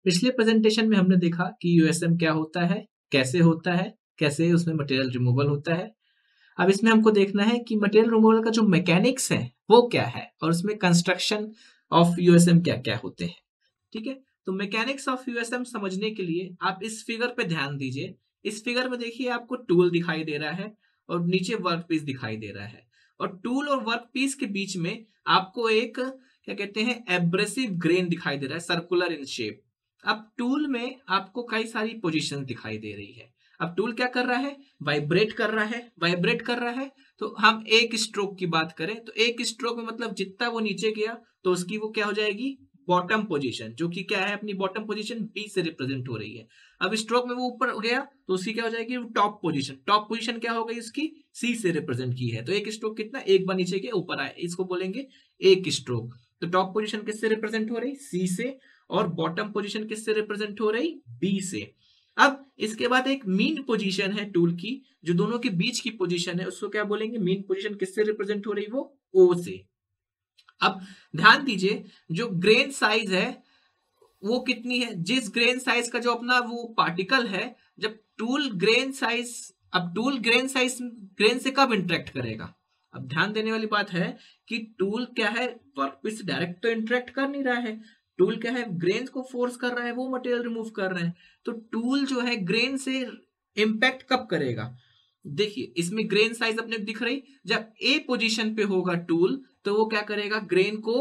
पिछले प्रेजेंटेशन में हमने देखा कि यूएसएम क्या होता है, कैसे उसमें मटेरियल रिमूवल होता है। अब इसमें हमको देखना है कि मटेरियल रिमूवल का जो मैकेनिक्स है वो क्या है और उसमें कंस्ट्रक्शन ऑफ यूएसएम क्या क्या होते हैं। ठीक है, तो मैकेनिक्स ऑफ यूएसएम समझने के लिए आप इस फिगर पे ध्यान दीजिए। इस फिगर में देखिए आपको टूल दिखाई दे रहा है और नीचे वर्क पीस दिखाई दे रहा है, और टूल और वर्क पीस के बीच में आपको एक क्या कहते हैं एब्रेसिव ग्रेन दिखाई दे रहा है, सर्कुलर इन शेप। अब टूल में आपको कई सारी पोजीशन दिखाई दे रही है। अब टूल क्या कर रहा है, वाइब्रेट कर रहा है। तो हम एक स्ट्रोक की बात करें तो एक स्ट्रोक में मतलब जितना वो नीचे गया तो उसकी वो क्या हो जाएगी, बॉटम पोजीशन, जो कि क्या है अपनी बॉटम पोजीशन बी से रिप्रेजेंट हो रही है। अब स्ट्रोक में वो ऊपर गया तो उसकी क्या हो जाएगी, टॉप पोजीशन क्या हो गई उसकी, सी से रिप्रेजेंट की है। तो एक स्ट्रोक कितना, एक बार नीचे गया ऊपर आया, इसको बोलेंगे एक स्ट्रोक। तो टॉप पोजीशन किससे रिप्रेजेंट हो रही, सी से, और बॉटम पोजीशन किससे रिप्रेजेंट हो रही, बी से। अब इसके बाद एक मीन पोजीशन है टूल की, जो दोनों के बीच की पोजीशन है, उसको क्या बोलेंगे, मीन पोजीशन किससे रिप्रेजेंट हो रही, वो ओ से। अब ध्यान दीजिए जो ग्रेन साइज है वो कितनी है, जिस ग्रेन साइज का जो अपना वो पार्टिकल है, जब टूल ग्रेन साइज, अब टूल ग्रेन साइज ग्रेन से कब इंटरेक्ट करेगा। अब ध्यान देने वाली बात है कि टूल क्या है, वर्कपीस से डायरेक्ट तो इंटरेक्ट कर नहीं रहा है, टूल क्या है, ग्रेन को फोर्स कर रहा है, वो मटेरियल रिमूव कर रहे हैं। तो टूल जो है ग्रेन से इंपैक्ट कब करेगा, देखिए इसमें ग्रेन साइज अपने दिख रही, जब ए पोजीशन पे होगा टूल तो वो क्या करेगा, ग्रेन को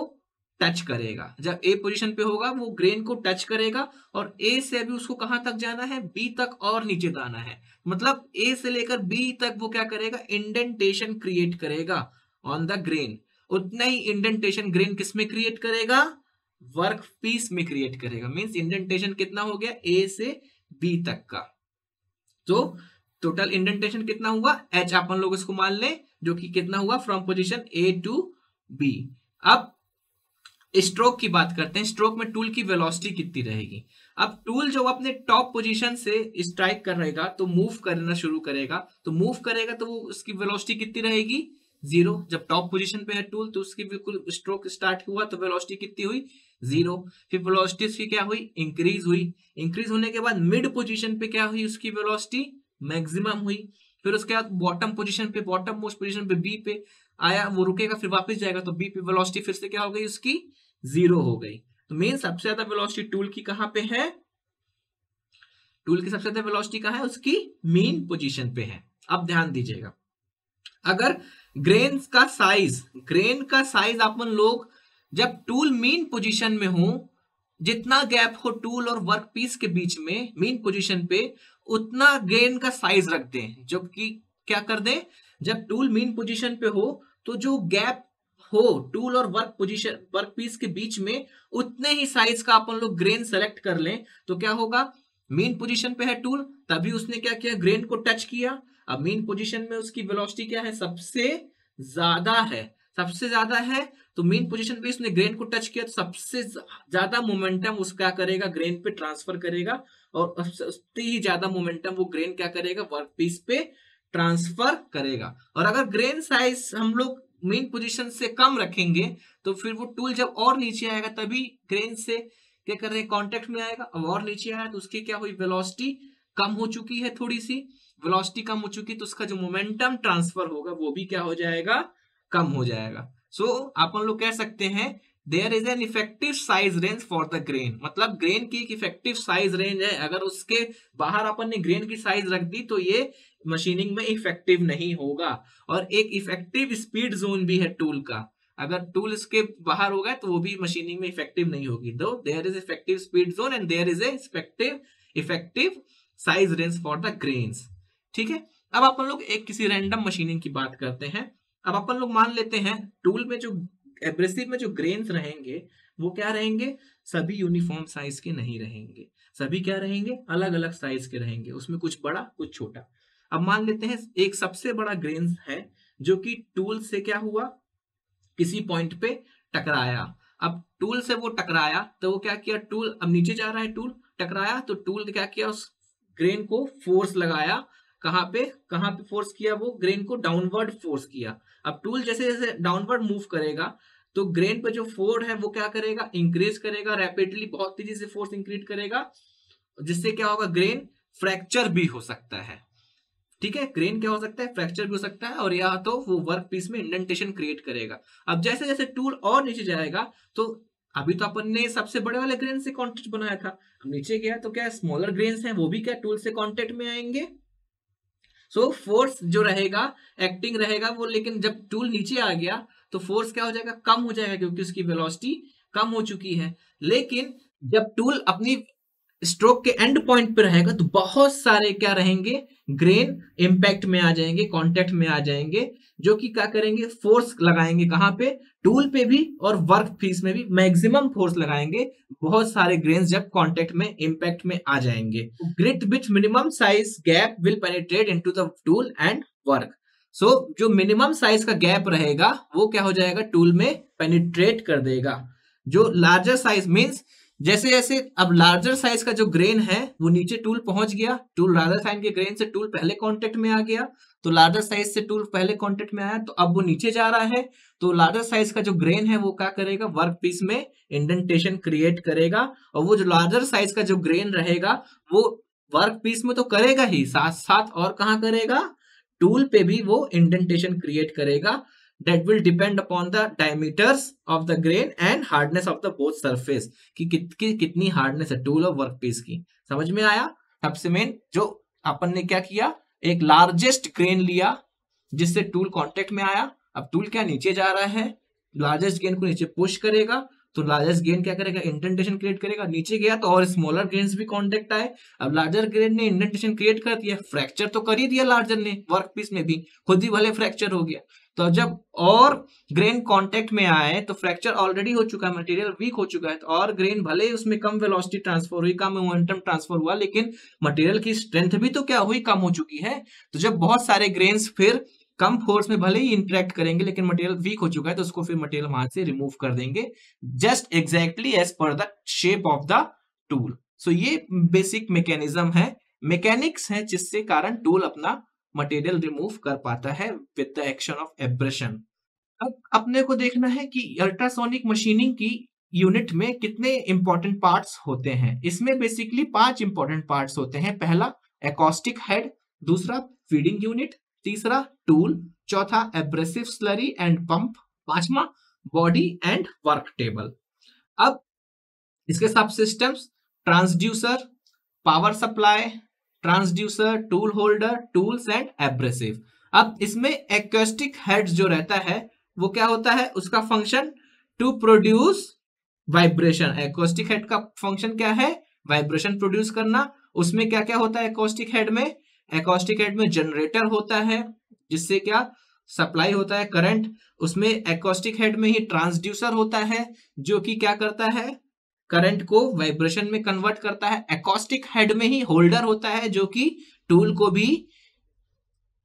टच करेगा। जब ए पोजीशन पे होगा वो ग्रेन को टच करेगा, और ए से अभी उसको कहां तक जाना है, बी तक और नीचे जाना है। मतलब ए से लेकर बी तक वो क्या करेगा, इंडेंटेशन क्रिएट करेगा ऑन द ग्रेन। उतना ही इंडेंटेशन ग्रेन किस में क्रिएट करेगा, वर्क पीस में क्रिएट करेगा। मींस इंडेंटेशन कितना हो गया, ए से बी तक का। तो टोटल इंडेंटेशन कितना हुआ, एच अपन लोग इसको मान लें, जो कि कितना हुआ from position A to B. अब स्ट्रोक की बात करते हैं, स्ट्रोक में टूल की वेलोसिटी कितनी रहेगी। अब टूल जो अपने टॉप पोजीशन से स्ट्राइक करेगा तो मूव करना शुरू करेगा, तो वो उसकी वेलोसिटी कितनी रहेगी, 0। जब टॉप पोजीशन पे है टूल तो उसकी बिल्कुल स्ट्रोक स्टार्ट हुआ तो वेलोसिटी कितनी हुई, 0। फिर वेलोसिटी उसकी क्या हुई, इंक्रीज होने के बाद मिड पोजीशन पे क्या हुई, उसकी वेलोसिटी मैक्सिमम हुई। फिर उसके बाद बॉटम मोस्ट पोजीशन पे बी पे आया, वो रुकेगा फिर वापस जाएगा, तो बी पे वेलोसिटी फिर से क्या हो गई उसकी, 0 हो गई। तो मेन सबसे ज्यादा वेलोसिटी टूल की कहां पे है, टूल की सबसे ज्यादा वेलोसिटी कहां है, उसकी मेन पोजीशन पे है। अब ध्यान दीजिएगा, अगर ग्रेन का साइज अपन लोग जब टूल मीन पोजीशन में हो, जितना गैप हो टूल और वर्क पीस के बीच में मीन पोजीशन पे, उतना ग्रेन का साइज रख दें। जबकि क्या कर दें, जब टूल मीन पोजीशन पे हो तो जो गैप हो टूल और वर्क पीस के बीच में, उतने ही साइज का अपन लोग ग्रेन सेलेक्ट कर लें। तो क्या होगा, मीन पोजीशन पे है टूल, तभी उसने क्या किया, ग्रेन को टच किया। अब मीन पोजीशन में उसकी वेलोसिटी क्या है, सबसे ज्यादा है। तो मीन पोजीशन पे उसने ग्रेन को टच किया तो सबसे ज्यादा मोमेंटम उसका करेगा, ग्रेन पे ट्रांसफर करेगा, और उससे ही ज्यादा मोमेंटम वो ग्रेन क्या करेगा, वर्क पीस पे ट्रांसफर करेगा। और अगर ग्रेन साइज हम लोग मीन पोजीशन से कम रखेंगे तो फिर वो टूल जब और नीचे आएगा तभी ग्रेन से क्या कर रहे हैं, कॉन्टेक्ट में आएगा। अब और नीचे आया तो उसकी क्या हुई, वेलोसिटी कम हो चुकी है, थोड़ी सी वेलोसिटी कम हो चुकी, तो उसका जो मोमेंटम ट्रांसफर होगा वो भी क्या हो जाएगा, कम हो जाएगा। सो अपन लोग कह सकते हैं there is an effective size range for the grain, मतलब ग्रेन की एक इफेक्टिव साइज रेंज है। अगर उसके बाहर अपन ने ग्रेन की साइज रख दी तो ये मशीनिंग में इफेक्टिव नहीं होगा। और एक इफेक्टिव स्पीड जोन भी है टूल का, अगर टूल इसके बाहर होगा तो वो भी मशीनिंग में इफेक्टिव नहीं होगी। Though there is effective speed zone and there is a effective size range for the grains. ठीक है, अब अपन लोग एक किसी रैंडम मशीनिंग की बात करते हैं। अब अपन लोग मान लेते हैं टूल में जो एब्रेसिव में जो ग्रेन्स रहेंगे वो क्या रहेंगे, सभी यूनिफॉर्म साइज के नहीं रहेंगे, सभी क्या रहेंगे, अलग अलग साइज के रहेंगे, उसमें कुछ बड़ा कुछ छोटा। अब मान लेते हैं एक सबसे बड़ा ग्रेन है जो कि टूल से क्या हुआ, किसी पॉइंट पे टकराया। अब टूल से वो टकराया तो वो क्या किया, टूल अब नीचे जा रहा है, टूल टकराया तो टूल ने क्या किया, उस ग्रेन को फोर्स लगाया। कहां पे फोर्स किया, वो ग्रेन को डाउनवर्ड फोर्स किया। अब टूल जैसे जैसे डाउनवर्ड मूव करेगा तो ग्रेन पे जो फोर्स है वो क्या करेगा, इंक्रीज करेगा रैपिडली, बहुत तेजी से फोर्स इंक्रीज करेगा, जिससे क्या होगा, ग्रेन फ्रैक्चर भी हो सकता है। ठीक है, ग्रेन क्या हो सकता है, फ्रैक्चर भी हो सकता है, और या तो वो वर्क पीस में इंडेंटेशन क्रिएट करेगा। अब जैसे जैसे टूल और नीचे जाएगा, तो अभी तो अपन ने सबसे बड़े वाले ग्रेन से कॉन्टेक्ट बनाया था, अब नीचे गया तो क्या स्मॉलर ग्रेन्स हैं वो भी क्या टूल से कॉन्टेक्ट में आएंगे। सो फोर्स जो रहेगा एक्टिंग रहेगा वो, लेकिन जब टूल नीचे आ गया तो फोर्स क्या हो जाएगा, कम हो जाएगा, क्योंकि उसकी वेलोसिटी कम हो चुकी है। लेकिन जब टूल अपनी स्ट्रोक के एंड पॉइंट पे रहेगा तो बहुत सारे क्या रहेंगे, ग्रेन इंपैक्ट में आ जाएंगे, कांटेक्ट में आ जाएंगे, जो कि क्या करेंगे, फोर्स लगाएंगे कहां पे, टूल पे भी और वर्क पीस में भी मैक्सिमम फोर्स लगाएंगे। बहुत सारे ग्रेन्स जब कांटेक्ट में इंपैक्ट में आ जाएंगे, grit with minimum size gap will penetrate into the tool and work. So जो मिनिमम साइज का गैप रहेगा वो क्या हो जाएगा, टूल में पेनिट्रेट कर देगा। जो लार्जर साइज मींस जैसे जैसे अब लार्जर साइज का जो ग्रेन है वो नीचे टूल पहुंच गया, टूल लार्जर साइज के ग्रेन से टूल पहले कांटेक्ट में आ गया, तो लार्जर साइज से टूल पहले कांटेक्ट में आया, तो अब वो नीचे जा रहा है, तो लार्जर साइज का जो ग्रेन है वो क्या करेगा, वर्क पीस में इंडेंटेशन क्रिएट करेगा, और वो जो लार्जर साइज का जो ग्रेन रहेगा वो वर्क पीस में तो करेगा ही, साथ साथ और कहां करेगा, टूल पे भी वो इंडेंटेशन क्रिएट करेगा। that will depend upon the diameters of the grain and hardness of the both surface, कि कितनी हार्डनेस है टूल और वर्क पीस की। समझ में आया। सबसे मेन जो अपन ने क्या किया, एक लार्जेस्ट ग्रेन लिया जिससे टूल कांटेक्ट में आया, अब टूल क्या नीचे जा रहा है, लार्जेस्ट ग्रेन को नीचे पुश करेगा, तो लार्जेस्ट ग्रेन क्या करेगा, इंडेंटेशन क्रिएट करेगा, नीचे गया तो और स्मॉलर ग्रेन्स भी कांटेक्ट आए, अब लार्जर ग्रेन ने इंडेंटेशन क्रिएट कर दिया, फ्रैक्चर तो कर ही दिया लार्जर ने, वर्क पीस में भी खुद ही भले फ्रैक्चर हो गया, तो जब और ग्रेन कांटेक्ट में आए तो फ्रैक्चर ऑलरेडी हो चुका है, मटेरियल वीक हो चुका है, तो और ग्रेन भले उसमें कम वेलोसिटी ट्रांसफर हुई, कम मोमेंटम ट्रांसफर हुआ, लेकिन मटेरियल की स्ट्रेंथ भी तो क्या हुई, कम हो चुकी है। तो जब बहुत सारे ग्रेन्स फिर कम फोर्स में भले ही इंटरेक्ट करेंगे, लेकिन मटेरियल वीक हो चुका है, तो उसको फिर मटेरियल वहां से रिमूव कर देंगे, just exactly as per the shape of the tool. So ये बेसिक मैकेनिज्म है, मैकेनिक्स है, जिससे कारण टूल अपना मटेरियल रिमूव कर पाता है with the action of abrasion. अब अपने को देखना है कि अल्ट्रासोनिक मशीनिंग की यूनिट में कितने इंपॉर्टेंट पार्ट्स होते हैं। इसमें बेसिकली 5 इंपॉर्टेंट पार्ट्स होते हैं। पहला एकॉस्टिक हेड, दूसरा फीडिंग यूनिट, तीसरा टूल, चौथा एब्रेसिव स्लरी एंड पंप, पांचवा बॉडी एंड वर्क टेबल। अब इसके सब systems, transducer, power supply, transducer, tool holder, tools and abrasive. अब इसमें एकॉस्टिक हेड जो रहता है वो क्या होता है, उसका function to produce vibration. Acoustic head का फंक्शन क्या है, वाइब्रेशन प्रोड्यूस करना। उसमें क्या क्या होता है एकॉस्टिक हेड में, एकॉस्टिक हेड में जनरेटर होता है जिससे क्या सप्लाई होता है करंट। उसमें एकॉस्टिक हेड में ही ट्रांसड्यूसर होता है जो कि क्या करता है, करंट को वाइब्रेशन में कन्वर्ट करता है। एकॉस्टिक हेड में ही होल्डर होता है जो कि टूल को भी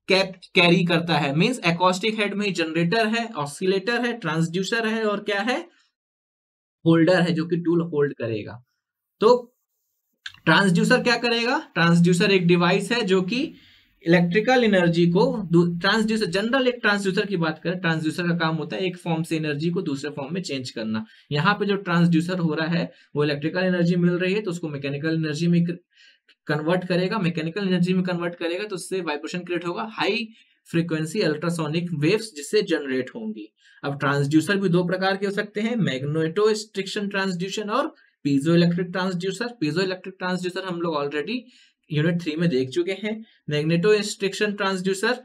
कैरी करता है। मींस एकॉस्टिक हेड में ही जनरेटर है, ऑसिलेटर है, ट्रांसड्यूसर है और क्या है, होल्डर है जो कि टूल होल्ड करेगा। तो ट्रांसड्यूसर क्या करेगा, ट्रांसड्यूसर एक डिवाइस है जो कि इलेक्ट्रिकल एनर्जी को, ट्रांसड्यूसर जनरल एक ट्रांसड्यूसर की बात करें, ट्रांसड्यूसर का काम होता है एक फॉर्म से एनर्जी को दूसरे फॉर्म में चेंज करना। यहाँ पे जो ट्रांसड्यूसर हो रहा है वो इलेक्ट्रिकल एनर्जी मिल रही है तो उसको मैकेनिकल एनर्जी में कन्वर्ट करेगा, मैकेनिकल एनर्जी में कन्वर्ट करेगा तो उससे वाइब्रेशन क्रिएट होगा, हाई फ्रीक्वेंसी अल्ट्रासोनिक वेव्स जिससे जनरेट होंगी। अब ट्रांसड्यूसर भी दो प्रकार के हो सकते हैं, मैग्नेटोस्ट्रिक्शन ट्रांसड्यूशन और piezo electric transducer. Piezo electric transducer हम लोग ऑलरेडी यूनिट 3 में देख चुके हैं। मैग्नेटोस्ट्रिक्शन ट्रांसड्यूसर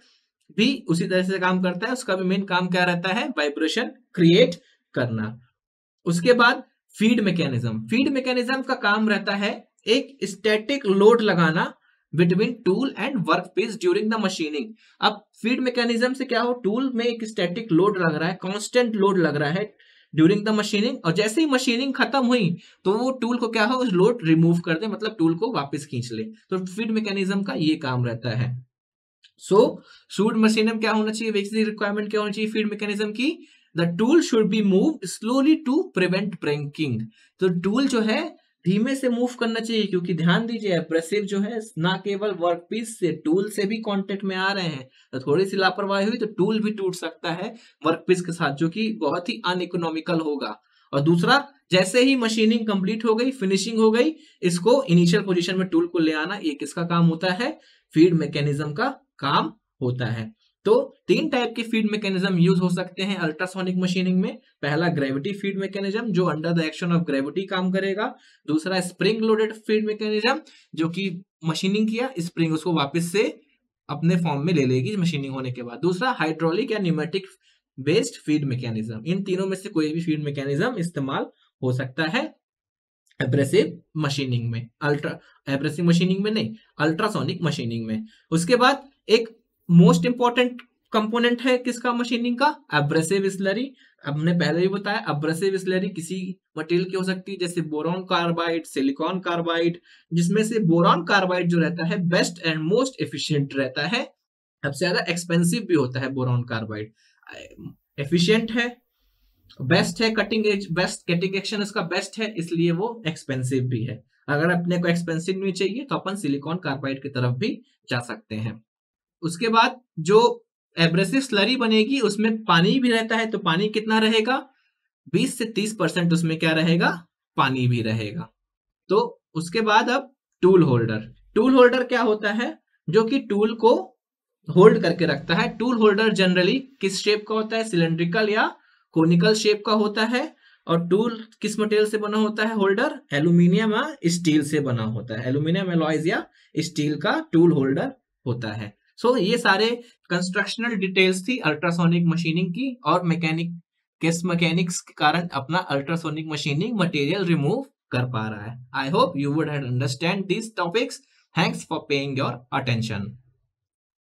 भी उसी तरह से काम करता है, उसका भी मेन काम क्या रहता है, वाइब्रेशन क्रिएट करना। उसके बाद फीड मैकेनिज्म, फीड मैकेनिज्म का काम रहता है एक स्टैटिक लोड लगाना between tool and work piece during the machining. अब फीड मैकेनिज्म से क्या हो, टूल में एक स्टैटिक लोड लग रहा है, कांस्टेंट लोड लग रहा है ड्यूरिंग द मशीनिंग, और जैसे ही मशीनिंग खत्म हुई तो वो टूल को क्या हो, उस लोड रिमूव कर दे, मतलब टूल को वापस खींच ले। तो फीड मैकेनिज्म का ये काम रहता है। सो फीड मैकेनिज्म क्या होना चाहिए, बेसिक रिक्वायरमेंट क्या होनी चाहिए फीड मैकेनिज्म की, the tool should be move slowly to prevent breaking. तो टूल जो है धीमे से मूव करना चाहिए, क्योंकि ध्यान दीजिए एब्रेसिव जो है ना केवल वर्कपीस से टूल से भी कांटेक्ट में आ रहे हैं, तो थोड़ी सी लापरवाही हुई तो टूल भी टूट सकता है वर्कपीस के साथ, जो कि बहुत ही अनइकोनॉमिकल होगा। और दूसरा, जैसे ही मशीनिंग कंप्लीट हो गई, फिनिशिंग हो गई, इसको इनिशियल पोजीशन में टूल को ले आना, ये किसका काम होता है? फीड मैकेनिज्म का काम होता है। तो 3 टाइप के फीड मैकेनिज्म यूज हो सकते हैं अल्ट्रासोनिक मशीनिंग में। पहला ग्रेविटी फीड मैकेनिज्म, जो under the action of gravity काम करेगा। दूसरा स्प्रिंग लोडेड फीड मैकेनिज्म, जो कि मशीनिंग किया स्प्रिंग उसको वापस से अपने फॉर्म में ले लेगी मशीनिंग होने के बाद। दूसरा हाइड्रोलिक या न्यूमेटिक बेस्ड फीड मैकेनिज्म। इन तीनों में से कोई भी फीड मैकेनिज्म इस्तेमाल हो सकता है एब्रेसिव मशीनिंग में, एब्रेसिव मशीनिंग में नहीं, अल्ट्रासोनिक मशीनिंग में। उसके बाद एक मोस्ट इंपॉर्टेंट कंपोनेंट है किसका मशीनिंग का? Abrasive slurry. हमने पहले ही बताया एब्रेसिव स्लरी किसी मटेरियल की हो सकती है, जैसे बोरॉन कार्बाइड, सिलिकॉन कार्बाइड, जिसमें से बोरॉन कार्बाइड जो रहता है बेस्ट एंड मोस्ट एफिशिएंट रहता है, सबसे ज्यादा एक्सपेंसिव भी होता है बोरॉन कार्बाइड। एफिशिएंट है, बेस्ट है, cutting edge best, cutting action इसका बेस्ट है, इसलिए वो एक्सपेंसिव भी है। अगर अपने को एक्सपेंसिव नहीं चाहिए तो अपन सिलिकॉन कार्बाइड की तरफ भी जा सकते हैं। उसके बाद जो एब्रेसिव स्लरी बनेगी उसमें पानी भी रहता है, तो पानी कितना रहेगा? 20 से 30% उसमें क्या रहेगा? पानी भी रहेगा। तो उसके बाद अब टूल होल्डर। टूल होल्डर क्या होता है? जो कि टूल को होल्ड करके रखता है। टूल होल्डर जनरली किस शेप का होता है? सिलेंड्रिकल या कोनिकल शेप का होता है। और टूल किस मटेरियल से बना होता है? होल्डर एल्यूमिनियम या स्टील से बना होता है। एल्यूमिनियम एलॉयज या स्टील का टूल होल्डर होता है। सो ये सारे कंस्ट्रक्शनल डिटेल्स थी अल्ट्रासोनिक मशीनिंग की, और मैकेनिक्स के कारण अपना अल्ट्रासोनिक मशीनिंग मटेरियल रिमूव कर पा रहा है। I hope you would have understand this topics. Thanks for paying your attention.